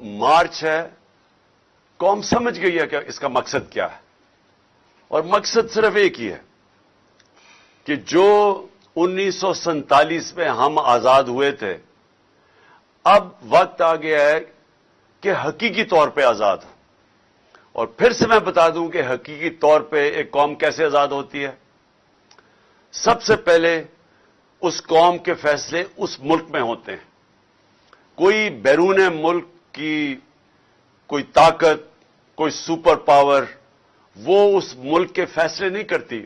مارچ ہے قوم سمجھ گئی ہے کہ اس کا مقصد کیا ہے، اور مقصد صرف ایک ہی ہے کہ جو 1947 میں ہم آزاد ہوئے تھے، اب وقت آ گیا ہے کہ حقیقی طور پہ آزاد ہوں۔ اور پھر سے میں بتا دوں کہ حقیقی طور پہ ایک قوم کیسے آزاد ہوتی ہے۔ سب سے پہلے اس قوم کے فیصلے اس ملک میں ہوتے ہیں۔ کوئی بیرون ملک کی کوئی طاقت، کوئی سپر پاور وہ اس ملک کے فیصلے نہیں کرتی۔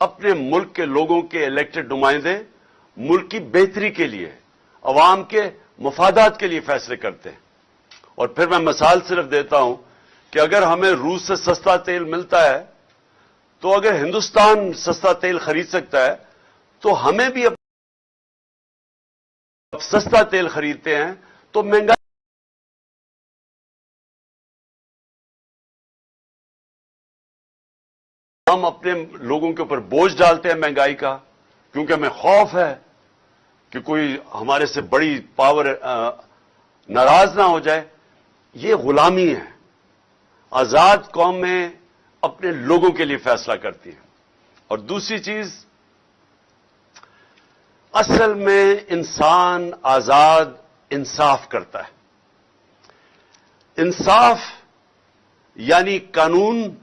اپنے ملک کے لوگوں کے الیکٹڈ نمائندے ملک کی بہتری کے لیے، عوام کے مفادات کے لیے فیصلے کرتے ہیں۔ اور پھر میں مثال صرف دیتا ہوں کہ اگر ہمیں روس سے سستا تیل ملتا ہے تو اگر ہندوستان سستا تیل خرید سکتا ہے تو ہمیں بھی اب سستا تیل خریدتے ہیں تو مہنگائی ہم اپنے لوگوں کے اوپر بوجھ ڈالتے ہیں مہنگائی کا، کیونکہ ہمیں خوف ہے کہ کوئی ہمارے سے بڑی پاور ناراض نہ ہو جائے۔ یہ غلامی ہے۔ آزاد قومیں اپنے لوگوں کے لیے فیصلہ کرتی ہیں۔ اور دوسری چیز، اصل میں انسان آزاد انصاف کرتا ہے۔ انصاف یعنی قانون،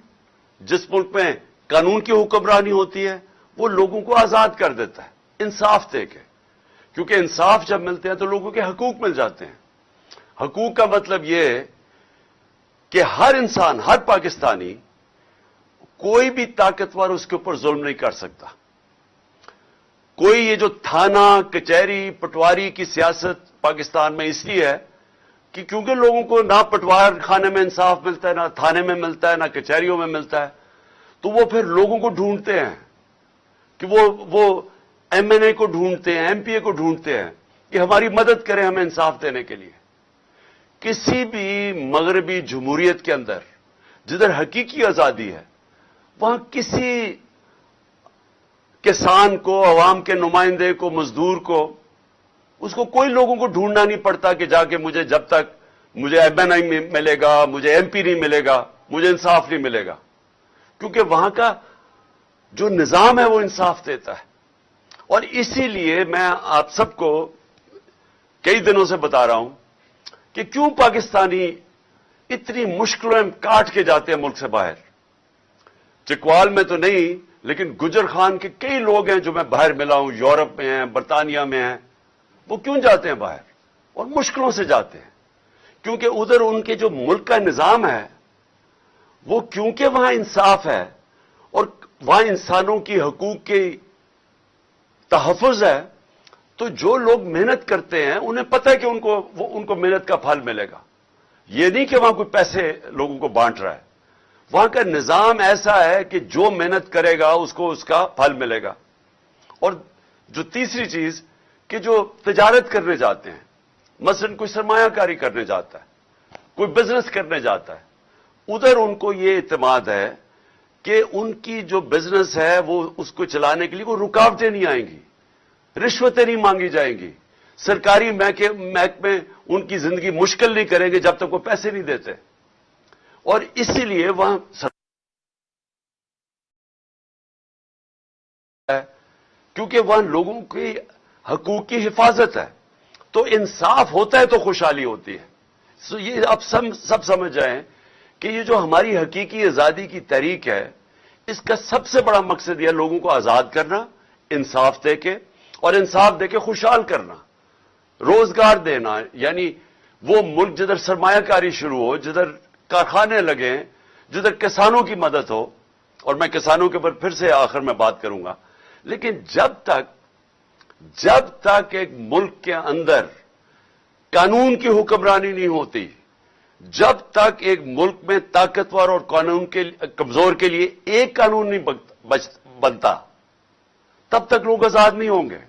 جس ملک میں قانون کی حکمرانی ہوتی ہے وہ لوگوں کو آزاد کر دیتا ہے انصاف دے کے، کیونکہ انصاف جب ملتے ہیں تو لوگوں کے حقوق مل جاتے ہیں۔ حقوق کا مطلب یہ ہے کہ ہر انسان، ہر پاکستانی، کوئی بھی طاقتور اس کے اوپر ظلم نہیں کر سکتا۔ کوئی یہ جو تھانہ، کچہری، پٹواری کی سیاست پاکستان میں اس لیے ہے کہ کیونکہ لوگوں کو نہ پٹوار خانے میں انصاف ملتا ہے، نہ تھانے میں ملتا ہے، نہ کچہریوں میں ملتا ہے، تو وہ پھر لوگوں کو ڈھونڈتے ہیں کہ وہ ایم این اے کو ڈھونڈتے ہیں، ایم پی اے کو ڈھونڈتے ہیں کہ ہماری مدد کریں ہمیں انصاف دینے کے لیے۔ کسی بھی مغربی جمہوریت کے اندر جدھر حقیقی آزادی ہے وہاں کسی کسان کو، عوام کے نمائندے کو، مزدور کو، اس کو کوئی لوگوں کو ڈھونڈنا نہیں پڑتا کہ جا کے مجھے جب تک مجھے ایم این اے ملے گا، مجھے ایم پی نہیں ملے گا، مجھے انصاف نہیں ملے گا، کیونکہ وہاں کا جو نظام ہے وہ انصاف دیتا ہے۔ اور اسی لیے میں آپ سب کو کئی دنوں سے بتا رہا ہوں کہ کیوں پاکستانی اتنی مشکلیں کاٹ کے جاتے ہیں ملک سے باہر۔ چکوال میں تو نہیں، لیکن گجر خان کے کئی لوگ ہیں جو میں باہر ملا ہوں، یورپ میں ہیں، برطانیہ میں ہیں، وہ کیوں جاتے ہیں باہر؟ اور مشکلوں سے جاتے ہیں، کیونکہ ادھر ان کے جو ملک کا نظام ہے وہ کیونکہ وہاں انصاف ہے اور وہاں انسانوں کی حقوق کی تحفظ ہے، تو جو لوگ محنت کرتے ہیں انہیں پتہ ہے کہ ان کو محنت کا پھل ملے گا۔ یہ نہیں کہ وہاں کوئی پیسے لوگوں کو بانٹ رہا ہے، وہاں کا نظام ایسا ہے کہ جو محنت کرے گا اس کو اس کا پھل ملے گا۔ اور جو تیسری چیز کہ جو تجارت کرنے جاتے ہیں، مثلا کوئی سرمایہ کاری کرنے جاتا ہے، کوئی بزنس کرنے جاتا ہے، ادھر ان کو یہ اعتماد ہے کہ ان کی جو بزنس ہے وہ اس کو چلانے کے لیے کوئی رکاوٹیں نہیں آئیں گی، رشوتیں نہیں مانگی جائیں گی، سرکاری محکمے ان کی زندگی مشکل نہیں کریں گے جب تک وہ پیسے نہیں دیتے۔ اور اسی لیے وہاں کیونکہ وہاں لوگوں کے حقوق کی حفاظت ہے، تو انصاف ہوتا ہے تو خوشحالی ہوتی ہے۔ یہ آپ سب سمجھ جائیں کہ یہ جو ہماری حقیقی آزادی کی تحریک ہے، اس کا سب سے بڑا مقصد یہ لوگوں کو آزاد کرنا، انصاف دے کے، اور انصاف دے کے خوشحال کرنا، روزگار دینا، یعنی وہ ملک جدھر سرمایہ کاری شروع ہو، جدھر کارخانے لگیں، جدھر کسانوں کی مدد ہو۔ اور میں کسانوں کے اوپر پھر سے آخر میں بات کروں گا، لیکن جب تک ایک ملک کے اندر قانون کی حکمرانی نہیں ہوتی، جب تک ایک ملک میں طاقتور اور قانون کے کمزور کے لیے ایک قانون نہیں بنتا، تب تک لوگ آزاد نہیں ہوں گے۔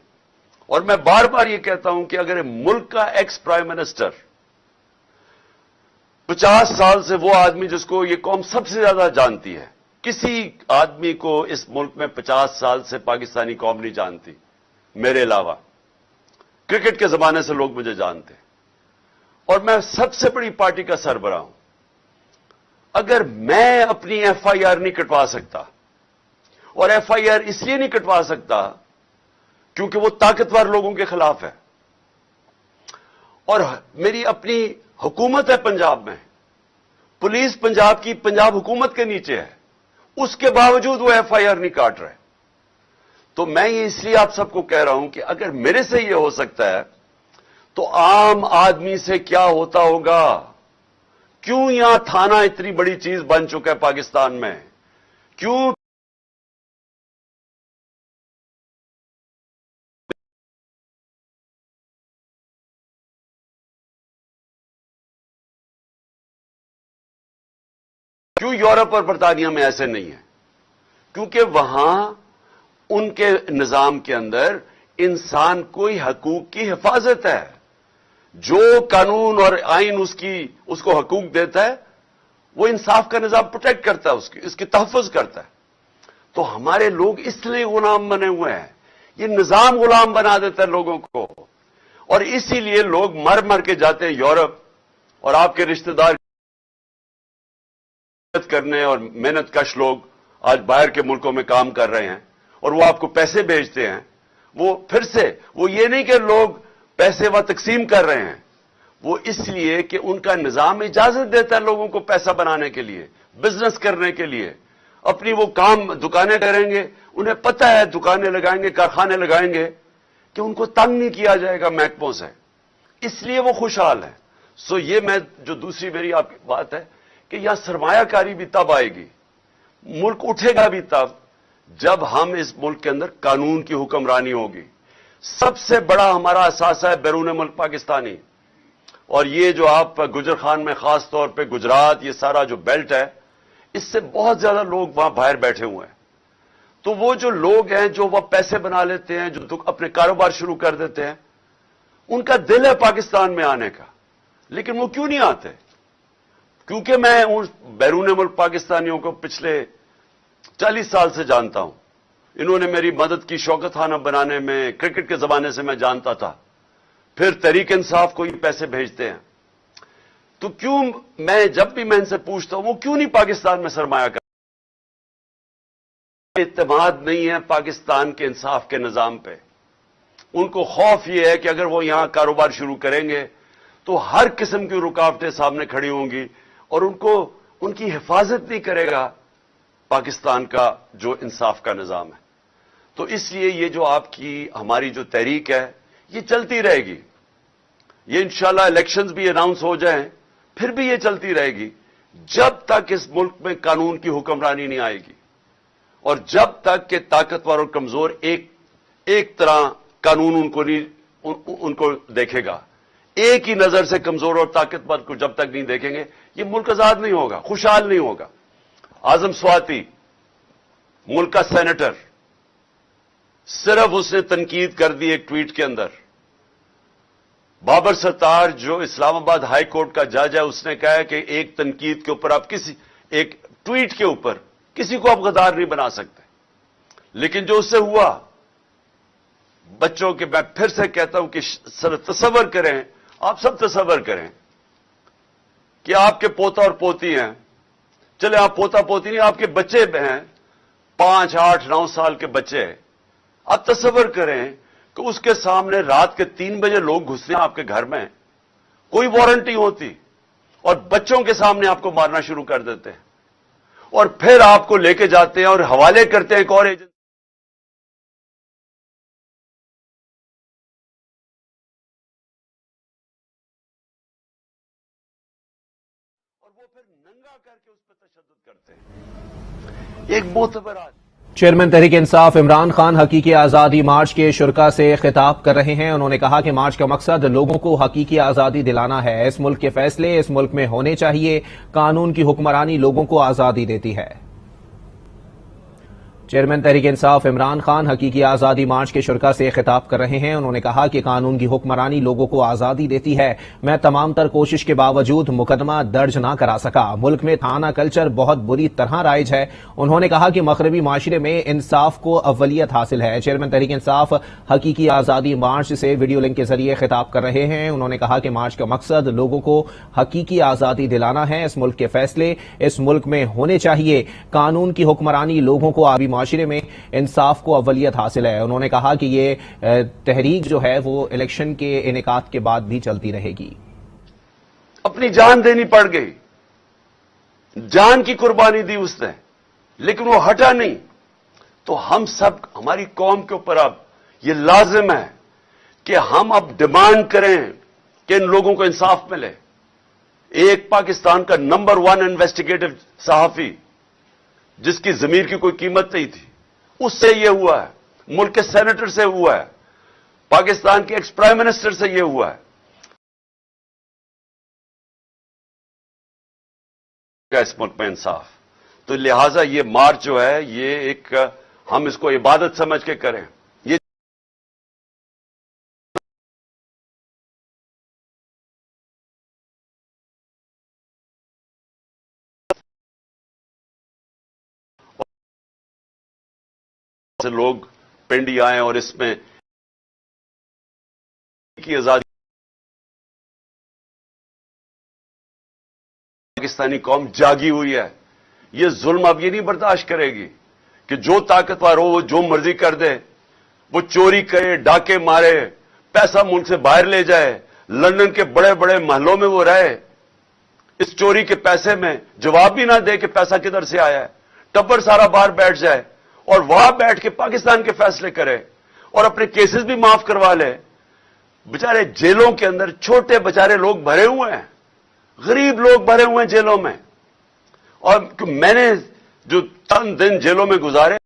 اور میں بار بار یہ کہتا ہوں کہ اگر ملک کا ایکس پرائم منسٹر 50 سال سے وہ آدمی جس کو یہ قوم سب سے زیادہ جانتی ہے، کسی آدمی کو اس ملک میں 50 سال سے پاکستانی قوم نہیں جانتی میرے علاوہ، کرکٹ کے زمانے سے لوگ مجھے جانتے ہیں، اور میں سب سے بڑی پارٹی کا سربراہ ہوں. اگر میں اپنی ایف آئی آر نہیں کٹوا سکتا، اور ایف آئی آر اس لیے نہیں کٹوا سکتا کیونکہ وہ طاقتور لوگوں کے خلاف ہے، اور میری اپنی حکومت ہے پنجاب میں، پولیس پنجاب کی پنجاب حکومت کے نیچے ہے، اس کے باوجود وہ ایف آئی آر نہیں کاٹ رہے. تو میں یہ اس لیے آپ سب کو کہہ رہا ہوں کہ اگر میرے سے یہ ہو سکتا ہے تو عام آدمی سے کیا ہوتا ہوگا؟ کیوں یہاں تھانہ اتنی بڑی چیز بن چکا ہے پاکستان میں؟ کیوں یورپ اور برطانیہ میں ایسے نہیں ہے؟ کیونکہ وہاں ان کے نظام کے اندر انسان کوئی حقوق کی حفاظت ہے. جو قانون اور آئین اس کو حقوق دیتا ہے وہ انصاف کا نظام پروٹیکٹ کرتا ہے، اس کی تحفظ کرتا ہے. تو ہمارے لوگ اس لیے غلام بنے ہوئے ہیں، یہ نظام غلام بنا دیتا ہے لوگوں کو، اور اسی لیے لوگ مر مر کے جاتے ہیں یورپ، اور آپ کے رشتہ دار کرنے اور محنت کش لوگ آج باہر کے ملکوں میں کام کر رہے ہیں، اور وہ آپ کو پیسے بھیجتے ہیں. وہ پھر سے وہ یہ نہیں کہ لوگ پیسے وہ تقسیم کر رہے ہیں، وہ اس لیے کہ ان کا نظام اجازت دیتا ہے لوگوں کو پیسہ بنانے کے لیے، بزنس کرنے کے لیے. اپنی وہ کام دکانیں کریں گے، انہیں پتہ ہے دکانیں لگائیں گے، کارخانے لگائیں گے کہ ان کو تنگ نہیں کیا جائے گا محکموں سے، اس لیے وہ خوشحال ہے. سو یہ میں جو دوسری میری آپ کی بات ہے کہ یہاں سرمایہ کاری بھی تب آئے گی، ملک اٹھے گا بھی تب جب ہم اس ملک کے اندر قانون کی حکمرانی ہوگی. سب سے بڑا ہمارا اثاثہ ہے بیرون ملک پاکستانی، اور یہ جو آپ گجر خان میں خاص طور پہ گجرات، یہ سارا جو بیلٹ ہے، اس سے بہت زیادہ لوگ وہاں باہر بیٹھے ہوئے ہیں. تو وہ جو لوگ ہیں جو وہ پیسے بنا لیتے ہیں، جو اپنے کاروبار شروع کر دیتے ہیں، ان کا دل ہے پاکستان میں آنے کا، لیکن وہ کیوں نہیں آتے؟ کیونکہ میں ان بیرون ملک پاکستانیوں کو پچھلے 40 سال سے جانتا ہوں. انہوں نے میری مدد کی شوکت خانہ بنانے میں، کرکٹ کے زمانے سے میں جانتا تھا. پھر تحریک انصاف کو یہ پیسے بھیجتے ہیں. تو کیوں میں جب بھی میں ان سے پوچھتا ہوں وہ کیوں نہیں پاکستان میں سرمایہ کرتے؟ اعتماد نہیں ہے پاکستان کے انصاف کے نظام پہ. ان کو خوف یہ ہے کہ اگر وہ یہاں کاروبار شروع کریں گے تو ہر قسم کی رکاوٹیں سامنے کھڑی ہوں گی، اور ان کی حفاظت نہیں کرے گا پاکستان کا جو انصاف کا نظام ہے. تو اس لیے یہ جو آپ کی ہماری جو تحریک ہے یہ چلتی رہے گی. یہ انشاءاللہ الیکشنز بھی اناؤنس ہو جائیں پھر بھی یہ چلتی رہے گی جب تک اس ملک میں قانون کی حکمرانی نہیں آئے گی، اور جب تک کہ طاقتور اور کمزور ایک طرح قانون ان کو دیکھے گا. ایک ہی نظر سے کمزور اور طاقتور کو جب تک نہیں دیکھیں گے یہ ملک آزاد نہیں ہوگا، خوشحال نہیں ہوگا. اعظم سواتی ملک کا سینیٹر، صرف اس نے تنقید کر دی ایک ٹویٹ کے اندر. بابر ستار جو اسلام آباد ہائی کورٹ کا جج ہے، اس نے کہا ہے کہ ایک تنقید کے اوپر آپ ایک ٹویٹ کے اوپر کسی کو آپ غدار نہیں بنا سکتے. لیکن جو اس سے ہوا، بچوں کے، میں پھر سے کہتا ہوں کہ تصور کریں، آپ سب تصور کریں کہ آپ کے پوتا اور پوتی ہیں، چلے آپ پوتا پوتی نہیں، آپ کے بچے ہیں 5, 8, 9 سال کے بچے. آپ تصور کریں کہ اس کے سامنے رات کے 3 بجے لوگ گھستے ہیں آپ کے گھر میں، کوئی وارنٹ نہیں ہوتی، اور بچوں کے سامنے آپ کو مارنا شروع کر دیتے ہیں، اور پھر آپ کو لے کے جاتے ہیں اور حوالے کرتے ہیں ایک اور ایجنسی. اور وہ پھر ننگا کر کے اس پہ تشدد کرتے ہیں. ایک معتبر آدمی چیئرمین تحریک انصاف عمران خان حقیقی آزادی مارچ کے شرکاء سے خطاب کر رہے ہیں. انہوں نے کہا کہ مارچ کا مقصد لوگوں کو حقیقی آزادی دلانا ہے. اس ملک کے فیصلے اس ملک میں ہونے چاہیے. قانون کی حکمرانی لوگوں کو آزادی دیتی ہے. چیئرمین تحریک انصاف عمران خان حقیقی آزادی مارچ کے شرکا سے خطاب کر رہے ہیں. انہوں نے کہا کہ قانون کی حکمرانی لوگوں کو آزادی دیتی ہے. میں تمام تر کوشش کے باوجود مقدمہ درج نہ کرا سکا. ملک میں تھانہ کلچر بہت بری طرح رائج ہے. انہوں نے کہا کہ مغربی معاشرے میں انصاف کو اولیت حاصل ہے. چیئرمین تحریک انصاف حقیقی آزادی مارچ سے ویڈیو لنک کے ذریعے خطاب کر رہے ہیں. انہوں نے کہا کہ مارچ کا مقصد لوگوں کو حقیقی آزادی دلانا ہے. اس ملک کے فیصلے اس ملک میں ہونے چاہیے. قانون کی حکمرانی لوگوں کو عربی معاشرے میں انصاف کو اولیت حاصل ہے. انہوں نے کہا کہ یہ تحریک جو ہے وہ الیکشن کے انعقاد کے بعد بھی چلتی رہے گی. اپنی جان دینی پڑ گئی, جان کی قربانی دی اس نے, لیکن وہ ہٹا نہیں. تو ہم سب, ہماری قوم کے اوپر اب یہ لازم ہے کہ ہم اب ڈیمانڈ کریں کہ ان لوگوں کو انصاف ملے. ایک پاکستان کا نمبر 1 انویسٹیگیٹو صحافی جس کی ضمیر کی کوئی قیمت نہیں تھی, اس سے یہ ہوا ہے. ملک کے سینیٹر سے ہوا ہے. پاکستان کے ایکس پرائم منسٹر سے یہ ہوا ہے. اس ملک میں انصاف. تو لہذا یہ مارچ جو ہے یہ ایک, ہم اس کو عبادت سمجھ کے کریں. یہ سے لوگ پنڈی آئیں اور اس میں کی آزادی, پاکستانی قوم جاگی ہوئی ہے. یہ ظلم اب یہ نہیں برداشت کرے گی کہ جو طاقتور ہو وہ جو مرضی کر دے, وہ چوری کرے, ڈاکے مارے, پیسہ ملک سے باہر لے جائے, لندن کے بڑے بڑے محلوں میں وہ رہے, اس چوری کے پیسے میں جواب بھی نہ دے کہ پیسہ کدھر سے آیا ہے. ٹبر سارا باہر بیٹھ جائے اور وہاں بیٹھ کے پاکستان کے فیصلے کرے اور اپنے کیسز بھی معاف کروا لے. بچارے جیلوں کے اندر چھوٹے بچارے لوگ بھرے ہوئے ہیں, غریب لوگ بھرے ہوئے ہیں جیلوں میں. اور میں نے جو تن دن جیلوں میں گزارے,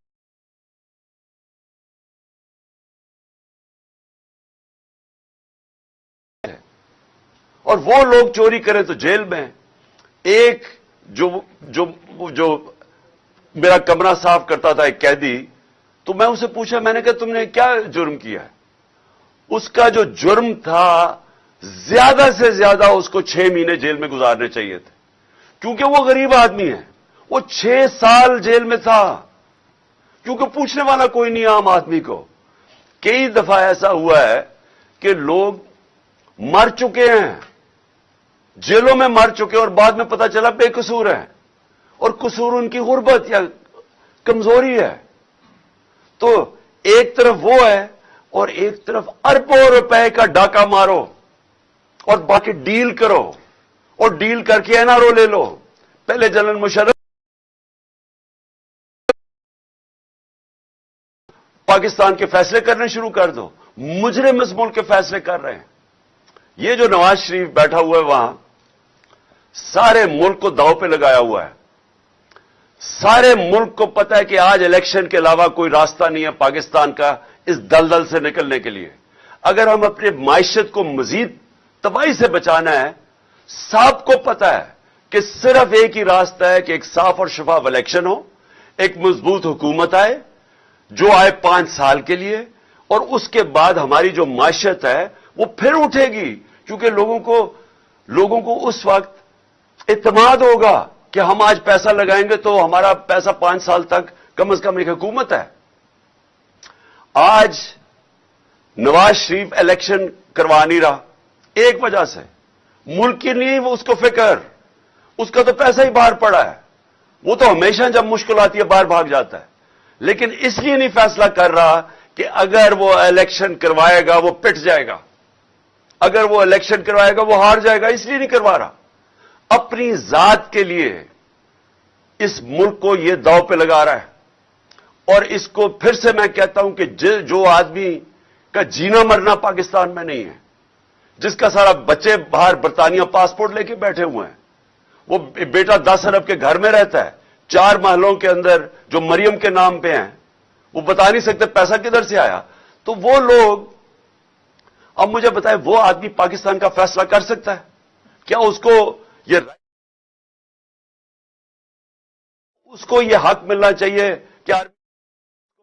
اور وہ لوگ چوری کریں تو جیل میں. ایک جو میرا کمرہ صاف کرتا تھا, ایک قیدی, تو میں اسے پوچھا, میں نے کہا تم نے کیا جرم کیا ہے؟ اس کا جو جرم تھا زیادہ سے زیادہ اس کو 6 مہینے جیل میں گزارنے چاہیے تھے, کیونکہ وہ غریب آدمی ہے. وہ 6 سال جیل میں تھا کیونکہ پوچھنے والا کوئی نہیں عام آدمی کو. کئی دفعہ ایسا ہوا ہے کہ لوگ مر چکے ہیں, جیلوں میں مر چکے, اور بعد میں پتا چلا بے قصور ہے, اور قصور ان کی غربت یا کمزوری ہے. تو ایک طرف وہ ہے اور ایک طرف اربوں روپے کا ڈاکہ مارو اور باقی ڈیل کرو, اور ڈیل کر کے این آر او لے لو. پہلے جنرل مشرف پاکستان کے فیصلے کرنے شروع کر دو. مجرم اس ملک کے فیصلے کر رہے ہیں. یہ جو نواز شریف بیٹھا ہوا ہے وہاں, سارے ملک کو داؤ پہ لگایا ہوا ہے. سارے ملک کو پتا ہے کہ آج الیکشن کے علاوہ کوئی راستہ نہیں ہے پاکستان کا اس دلدل سے نکلنے کے لیے. اگر ہم اپنے معیشت کو مزید تباہی سے بچانا ہے, سب کو پتا ہے کہ صرف ایک ہی راستہ ہے کہ ایک صاف اور شفاف الیکشن ہو, ایک مضبوط حکومت آئے جو آئے 5 سال کے لیے, اور اس کے بعد ہماری جو معیشت ہے وہ پھر اٹھے گی. کیونکہ لوگوں کو اس وقت اعتماد ہوگا کہ ہم آج پیسہ لگائیں گے تو ہمارا پیسہ 5 سال تک کم از کم ایک حکومت ہے. آج نواز شریف الیکشن کروا نہیں رہا ایک وجہ سے, ملک کی نہیں وہ اس کو فکر, اس کا تو پیسہ ہی باہر پڑا ہے. وہ تو ہمیشہ جب مشکل آتی ہے باہر بھاگ جاتا ہے, لیکن اس لیے نہیں فیصلہ کر رہا کہ اگر وہ الیکشن کروائے گا وہ پٹ جائے گا, اگر وہ الیکشن کروائے گا وہ ہار جائے گا, اس لیے نہیں کروا رہا. اپنی ذات کے لیے اس ملک کو یہ داؤ پہ لگا رہا ہے. اور اس کو پھر سے میں کہتا ہوں کہ جو آدمی کا جینا مرنا پاکستان میں نہیں ہے, جس کا سارا بچے باہر برطانیہ پاسپورٹ لے کے بیٹھے ہوئے ہیں, وہ بیٹا 10 ارب کے گھر میں رہتا ہے, 4 محلوں کے اندر جو مریم کے نام پہ ہیں, وہ بتا نہیں سکتے پیسہ کدھر سے آیا. تو وہ لوگ, اب مجھے بتائیں, وہ آدمی پاکستان کا فیصلہ کر سکتا ہے کیا؟ اس کو یہ حق ملنا چاہیے کہ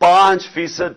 5%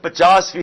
50%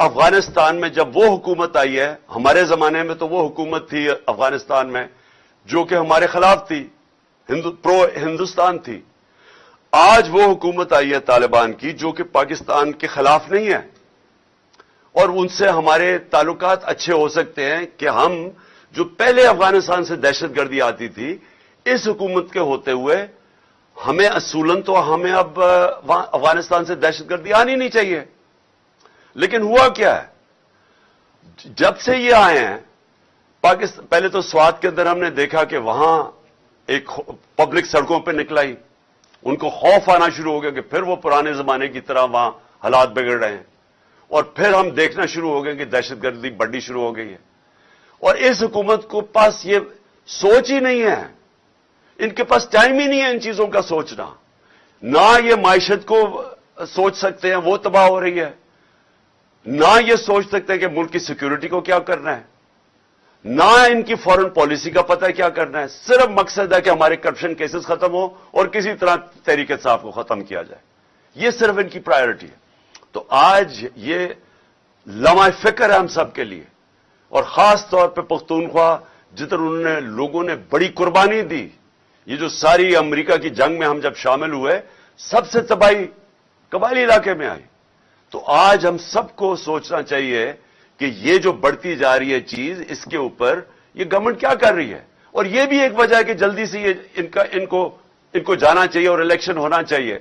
افغانستان میں جب وہ حکومت آئی ہے، ہمارے زمانے میں تو وہ حکومت تھی افغانستان میں جو کہ ہمارے خلاف تھی، پرو ہندوستان تھی. آج وہ حکومت آئی ہے طالبان کی جو کہ پاکستان کے خلاف نہیں ہے، اور ان سے ہمارے تعلقات اچھے ہو سکتے ہیں کہ ہم جو پہلے افغانستان سے دہشت گردی آتی تھی، اس حکومت کے ہوتے ہوئے ہمیں اصولاً تو ہمیں اب افغانستان سے دہشت گردی آنی نہیں چاہیے. لیکن ہوا کیا ہے، جب سے یہ آئے ہیں پاکستان، پہلے تو سوات کے اندر ہم نے دیکھا کہ وہاں ایک پبلک سڑکوں پہ نکلائی، ان کو خوف آنا شروع ہو گیا کہ پھر وہ پرانے زمانے کی طرح وہاں حالات بگڑ رہے ہیں، اور پھر ہم دیکھنا شروع ہو گئے کہ دہشت گردی بڑھنی شروع ہو گئی ہے. اور اس حکومت کو پاس یہ سوچ ہی نہیں ہے، ان کے پاس ٹائم ہی نہیں ہے ان چیزوں کا سوچنا. نہ یہ معیشت کو سوچ سکتے ہیں، وہ تباہ ہو رہی ہے، نہ یہ سوچ سکتے ہیں کہ ملک کی سیکیورٹی کو کیا کرنا ہے، نہ ان کی فورن پالیسی کا پتہ ہے کیا کرنا ہے. صرف مقصد ہے کہ ہمارے کرپشن کیسز ختم ہو اور کسی طرح تحریک انصاف کو ختم کیا جائے. یہ صرف ان کی پرائیورٹی ہے. تو آج یہ لمحہ فکر ہے ہم سب کے لیے، اور خاص طور پہ پختونخوا جدھر انہوں نے لوگوں نے بڑی قربانی دی. یہ جو ساری امریکہ کی جنگ میں ہم جب شامل ہوئے، سب سے تباہی قبائلی علاقے میں آئی. تو آج ہم سب کو سوچنا چاہیے کہ یہ جو بڑھتی جا رہی ہے چیز، اس کے اوپر یہ گورنمنٹ کیا کر رہی ہے. اور یہ بھی ایک وجہ ہے کہ جلدی سے یہ ان کو جانا چاہیے اور الیکشن ہونا چاہیے،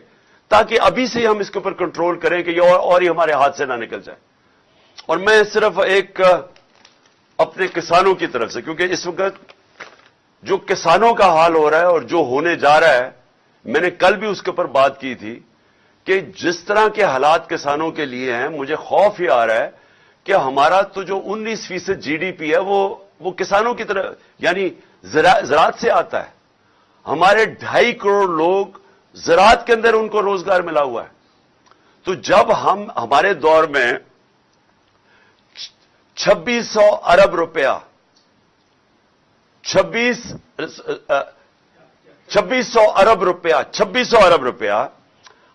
تاکہ ابھی سے ہم اس کے اوپر کنٹرول کریں کہ یہ اور ہی ہمارے ہاتھ سے نہ نکل جائے. اور میں صرف ایک اپنے کسانوں کی طرف سے، کیونکہ اس وقت جو کسانوں کا حال ہو رہا ہے اور جو ہونے جا رہا ہے، میں نے کل بھی اس کے اوپر بات کی تھی کہ جس طرح کے حالات کسانوں کے لیے ہیں، مجھے خوف ہی آ رہا ہے کہ ہمارا تو جو 19% جی ڈی پی ہے وہ کسانوں کی طرف، یعنی زراعت سے آتا ہے. ہمارے 2.5 کروڑ لوگ زراعت کے اندر ان کو روزگار ملا ہوا ہے. تو جب ہمارے دور میں 2600 ارب روپیہ 2600 ارب روپیہ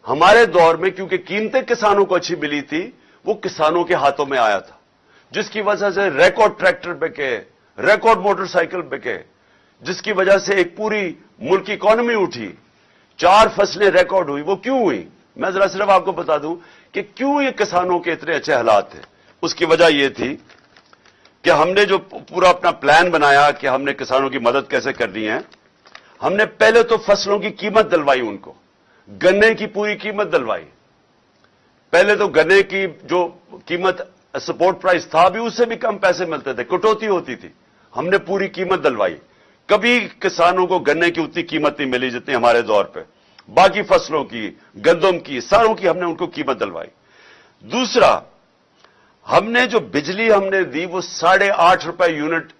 ہمارے دور میں، کیونکہ قیمتیں کسانوں کو اچھی ملی تھی، وہ کسانوں کے ہاتھوں میں آیا تھا، جس کی وجہ سے ریکارڈ ٹریکٹر بکے، ریکارڈ موٹر سائیکل بکے، جس کی وجہ سے ایک پوری ملک کی اکانومی اٹھی، 4 فصلیں ریکارڈ ہوئی. وہ کیوں ہوئی؟ میں ذرا صرف آپ کو بتا دوں کہ کیوں یہ کسانوں کے اتنے اچھے حالات تھے. اس کی وجہ یہ تھی کہ ہم نے جو پورا اپنا پلان بنایا کہ ہم نے کسانوں کی مدد کیسے کرنی ہے، ہم نے پہلے تو فصلوں کی قیمت دلوائی، ان کو گنے کی پوری قیمت دلوائی. پہلے تو گنے کی جو قیمت سپورٹ پرائس تھا بھی اس سے بھی کم پیسے ملتے تھے، کٹوتی ہوتی تھی. ہم نے پوری قیمت دلوائی. کبھی کسانوں کو گنے کی اتنی قیمت نہیں ملی جتنی ہمارے دور پہ. باقی فصلوں کی، گندم کی، ساروں کی ہم نے ان کو قیمت دلوائی. دوسرا، ہم نے جو بجلی ہم نے دی وہ 8.5 روپے یونٹ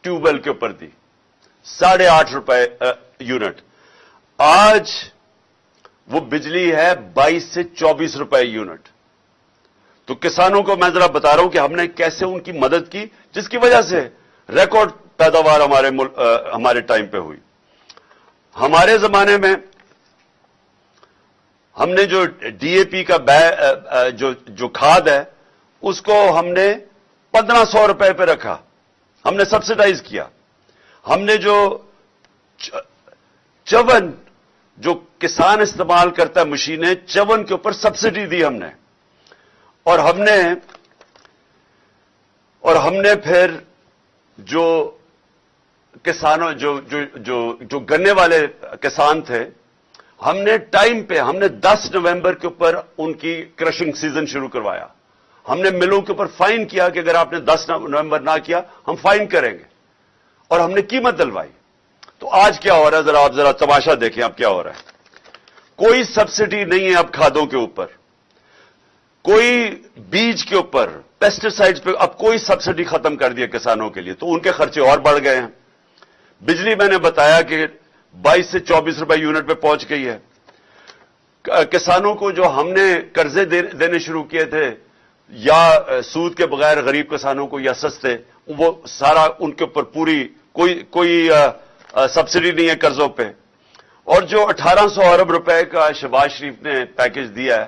ٹیوب ویل کے اوپر دی، 8.5 روپے یونٹ. آج وہ بجلی ہے 22 سے 24 روپے یونٹ. تو کسانوں کو میں ذرا بتا رہا ہوں کہ ہم نے کیسے ان کی مدد کی، جس کی وجہ سے ریکارڈ پیداوار ہمارے ٹائم پہ ہوئی. ہمارے زمانے میں ہم نے جو ڈی اے پی کا جو کھاد ہے اس کو ہم نے 1500 روپے پہ رکھا، ہم نے سبسڈائز کیا. ہم نے جو چون جو کسان استعمال کرتا ہے مشینیں، چون کے اوپر سبسڈی دی ہم نے. اور ہم نے پھر جو کسانوں جو گنے والے کسان تھے، ہم نے ٹائم پہ، ہم نے 10 نومبر کے اوپر ان کی کرشنگ سیزن شروع کروایا. ہم نے ملوں کے اوپر فائن کیا کہ اگر آپ نے 10 نومبر نہ کیا ہم فائن کریں گے، اور ہم نے قیمت دلوائی. تو آج کیا ہو رہا ہے، آپ ذرا تماشا دیکھیں اب کیا ہو رہا ہے. کوئی سبسڈی نہیں ہے اب کھادوں کے اوپر، کوئی بیج کے اوپر، پیسٹی سائیڈز پہ اب کوئی سبسڈی ختم کر دیا کسانوں کے لیے. تو ان کے خرچے اور بڑھ گئے ہیں. بجلی میں نے بتایا کہ 22 سے 24 روپے یونٹ پہ پہنچ گئی ہے. کسانوں کو جو ہم نے قرضے دینے شروع کیے تھے، یا سود کے بغیر غریب کسانوں کو یا سستے، وہ سارا ان کے اوپر پوری کوئی سبسڈی نہیں ہے قرضوں پہ. اور جو 1800 ارب روپے کا شہباز شریف نے پیکج دیا ہے،